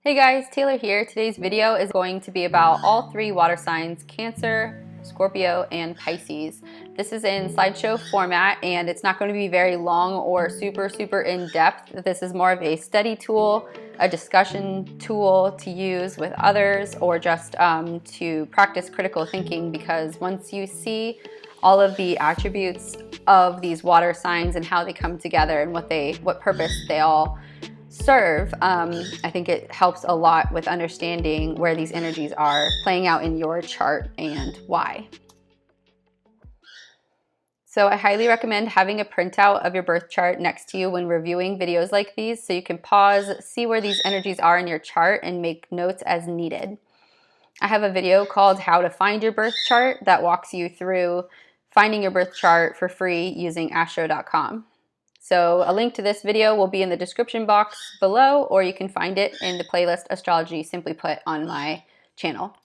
Hey guys, Taylor here. Today's video is going to be about all three water signs, Cancer, Scorpio, and Pisces. This is in slideshow format and it's not going to be very long or super in-depth. This is more of a study tool, a discussion tool to use with others, or just to practice critical thinking, because once you see all of the attributes of these water signs and how they come together and what purpose they all serve, I think it helps a lot with understanding where these energies are playing out in your chart and why. So I highly recommend having a printout of your birth chart next to you when reviewing videos like these, so you can pause, see where these energies are in your chart, and make notes as needed. I have a video called How to Find Your Birth Chart that walks you through finding your birth chart for free using astro.com. So a link to this video will be in the description box below, or you can find it in the playlist Astrology Simply Put on my channel.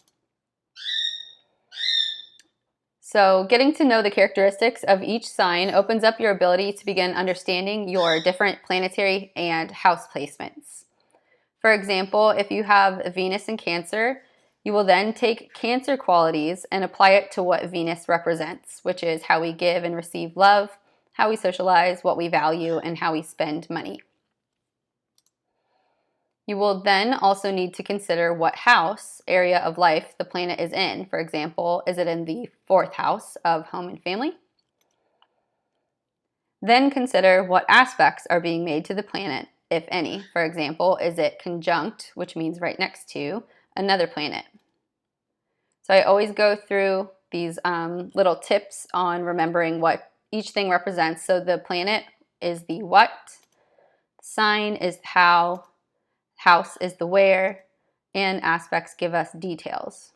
So getting to know the characteristics of each sign opens up your ability to begin understanding your different planetary and house placements. For example, if you have Venus in Cancer, you will then take Cancer qualities and apply it to what Venus represents, which is how we give and receive love, how we socialize, what we value, and how we spend money. You will then also need to consider what house, area of life, the planet is in. For example, is it in the 4th house of home and family? Then consider what aspects are being made to the planet, if any. For example, is it conjunct, which means right next to another planet? So I always go through these little tips on remembering what each thing represents. So the planet is the what, sign is how, house is the where, and aspects give us details.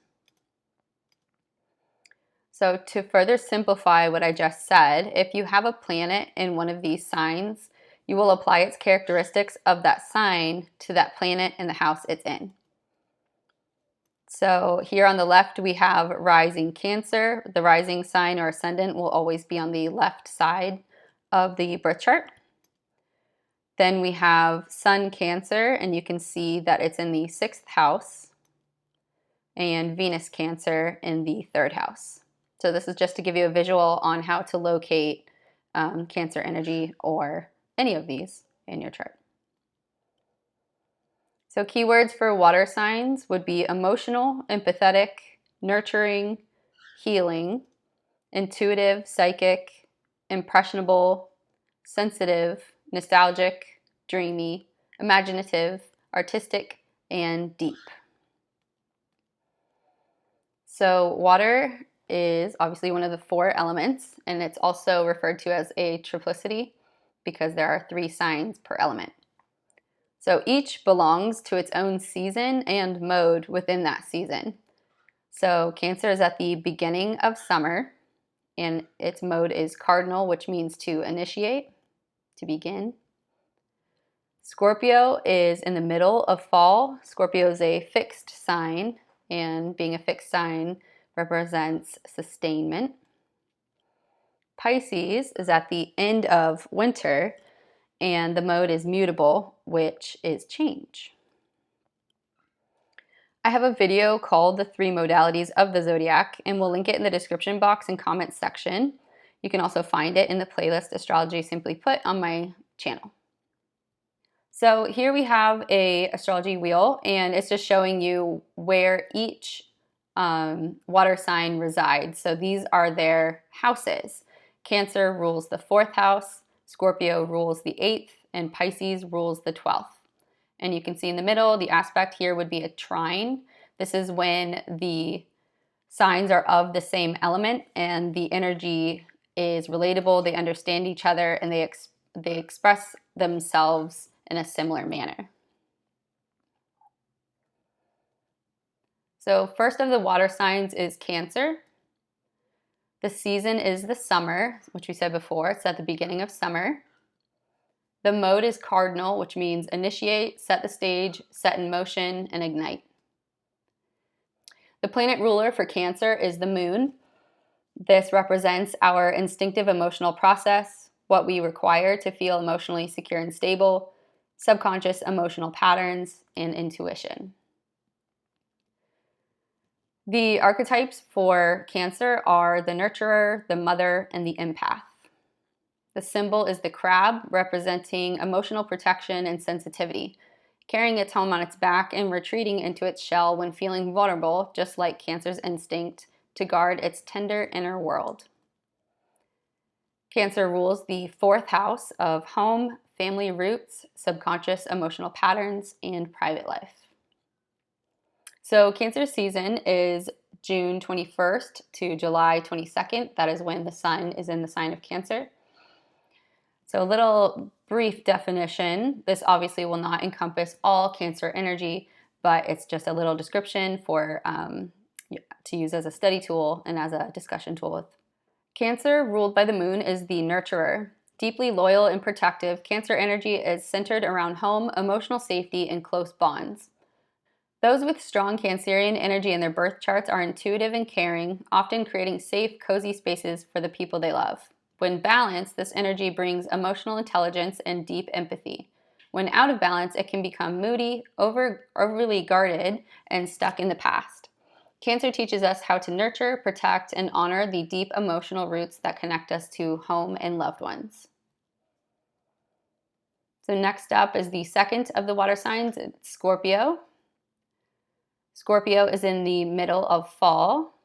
So to further simplify what I just said, if you have a planet in one of these signs, you will apply its characteristics of that sign to that planet and the house it's in. So here on the left, we have rising Cancer. The rising sign or ascendant will always be on the left side of the birth chart. Then we have Sun Cancer, and you can see that it's in the 6th house, and Venus Cancer in the 3rd house. So this is just to give you a visual on how to locate Cancer energy or any of these in your chart. So keywords for water signs would be emotional, empathetic, nurturing, healing, intuitive, psychic, impressionable, sensitive, nostalgic, dreamy, imaginative, artistic, and deep. So water is obviously one of the 4 elements, and it's also referred to as a triplicity because there are 3 signs per element. So each belongs to its own season and mode within that season. So Cancer is at the beginning of summer, and its mode is cardinal, which means to initiate, to begin. Scorpio is in the middle of fall. Scorpio is a fixed sign, and being a fixed sign represents sustainment. Pisces is at the end of winter, and the mode is mutable, which is change. I have a video called The 3 Modalities of the Zodiac, and we'll link it in the description box and comments section. You can also find it in the playlist Astrology Simply Put on my channel. So here we have a astrology wheel, and it's just showing you where each water sign resides. So these are their houses. Cancer rules the 4th house, Scorpio rules the 8th, and Pisces rules the 12th. And you can see in the middle, the aspect here would be a trine. This is when the signs are of the same element and the energy is relatable, they understand each other, and they express themselves in a similar manner. So first of the water signs is Cancer. The season is the summer, which we said before. It's at the beginning of summer. The mode is cardinal, which means initiate, set the stage, set in motion, and ignite. The planet ruler for Cancer is the moon. This represents our instinctive emotional process, what we require to feel emotionally secure and stable, subconscious emotional patterns, and intuition. The archetypes for Cancer are the nurturer, the mother, and the empath. The symbol is the crab, representing emotional protection and sensitivity, carrying its home on its back and retreating into its shell when feeling vulnerable, just like Cancer's instinct to guard its tender inner world. Cancer rules the 4th house of home, family roots, subconscious emotional patterns, and private life. So Cancer season is June 21st to July 22nd. That is when the sun is in the sign of Cancer. So a little brief definition. This obviously will not encompass all Cancer energy, but it's just a little description for to use as a study tool and as a discussion tool with. Cancer, ruled by the moon, is the nurturer. Deeply loyal and protective, Cancer energy is centered around home, emotional safety, and close bonds. Those with strong Cancerian energy in their birth charts are intuitive and caring, often creating safe, cozy spaces for the people they love. When balanced, this energy brings emotional intelligence and deep empathy. When out of balance, it can become moody, overly guarded, and stuck in the past. Cancer teaches us how to nurture, protect, and honor the deep emotional roots that connect us to home and loved ones. So next up is the second of the water signs, it's Scorpio. Scorpio is in the middle of fall.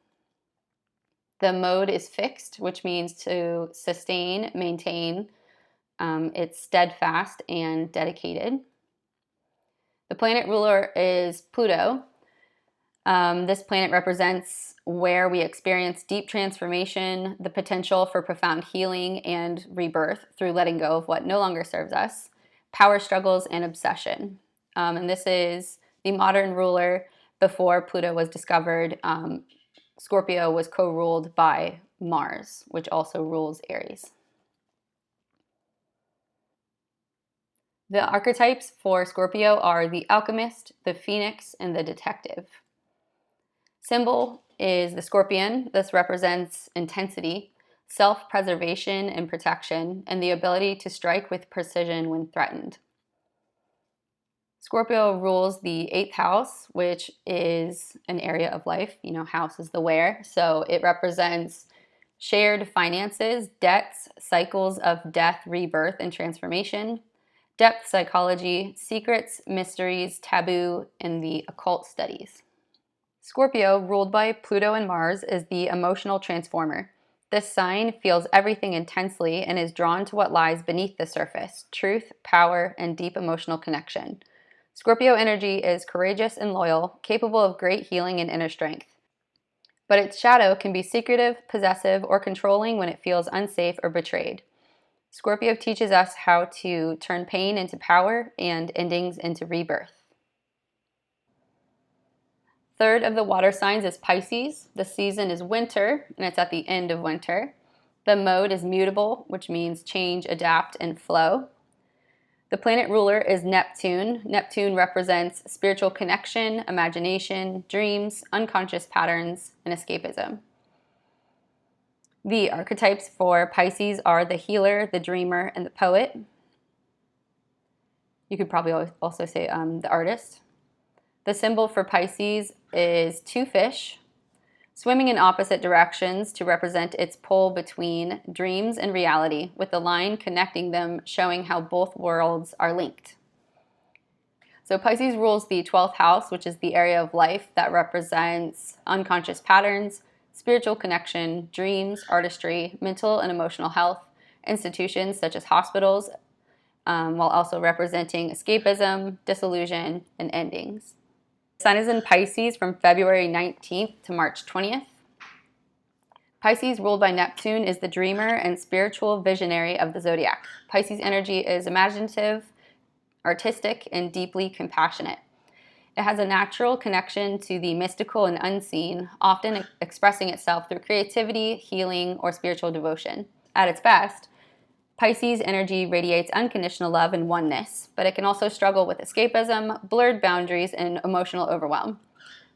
The mode is fixed, which means to sustain, maintain. It's steadfast and dedicated. The planet ruler is Pluto. This planet represents where we experience deep transformation, the potential for profound healing and rebirth through letting go of what no longer serves us, power struggles, and obsession. And this is the modern ruler. Before Pluto was discovered, Scorpio was co-ruled by Mars, which also rules Aries. The archetypes for Scorpio are the alchemist, the phoenix, and the detective. Symbol is the scorpion. This represents intensity, self-preservation and protection, and the ability to strike with precision when threatened. Scorpio rules the 8th house, which is an area of life. You know, house is the where. So it represents shared finances, debts, cycles of death, rebirth, and transformation, depth psychology, secrets, mysteries, taboo, and the occult studies. Scorpio, ruled by Pluto and Mars, is the emotional transformer. This sign feels everything intensely and is drawn to what lies beneath the surface: truth, power, and deep emotional connection. Scorpio energy is courageous and loyal, capable of great healing and inner strength. But its shadow can be secretive, possessive, or controlling when it feels unsafe or betrayed. Scorpio teaches us how to turn pain into power and endings into rebirth. Third of the water signs is Pisces. The season is winter, and it's at the end of winter. The mode is mutable, which means change, adapt, and flow. The planet ruler is Neptune. Neptune represents spiritual connection, imagination, dreams, unconscious patterns, and escapism. The archetypes for Pisces are the healer, the dreamer, and the poet. You could probably also say the artist. The symbol for Pisces is 2 fish, swimming in opposite directions to represent its pull between dreams and reality, with the line connecting them, showing how both worlds are linked. So Pisces rules the 12th house, which is the area of life that represents unconscious patterns, spiritual connection, dreams, artistry, mental and emotional health, institutions such as hospitals, while also representing escapism, disillusion, and endings. The sun is in Pisces from February 19th to March 20th. Pisces, ruled by Neptune, is the dreamer and spiritual visionary of the zodiac. Pisces energy is imaginative, artistic, and deeply compassionate. It has a natural connection to the mystical and unseen, often expressing itself through creativity, healing, or spiritual devotion. At its best, Pisces energy radiates unconditional love and oneness, but it can also struggle with escapism, blurred boundaries, and emotional overwhelm.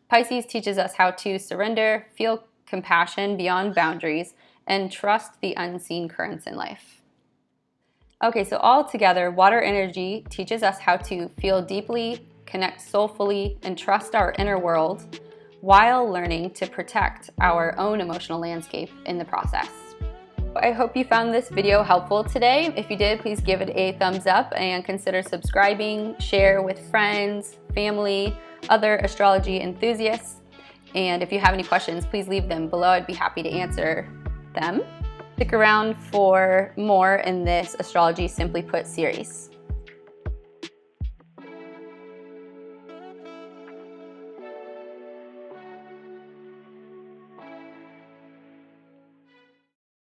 Pisces teaches us how to surrender, feel compassion beyond boundaries, and trust the unseen currents in life. Okay, so all together, water energy teaches us how to feel deeply, connect soulfully, and trust our inner world while learning to protect our own emotional landscape in the process. I hope you found this video helpful today. If you did, please give it a thumbs up and consider subscribing, share with friends, family, other astrology enthusiasts. And if you have any questions, please leave them below. I'd be happy to answer them. Stick around for more in this Astrology Simply Put series.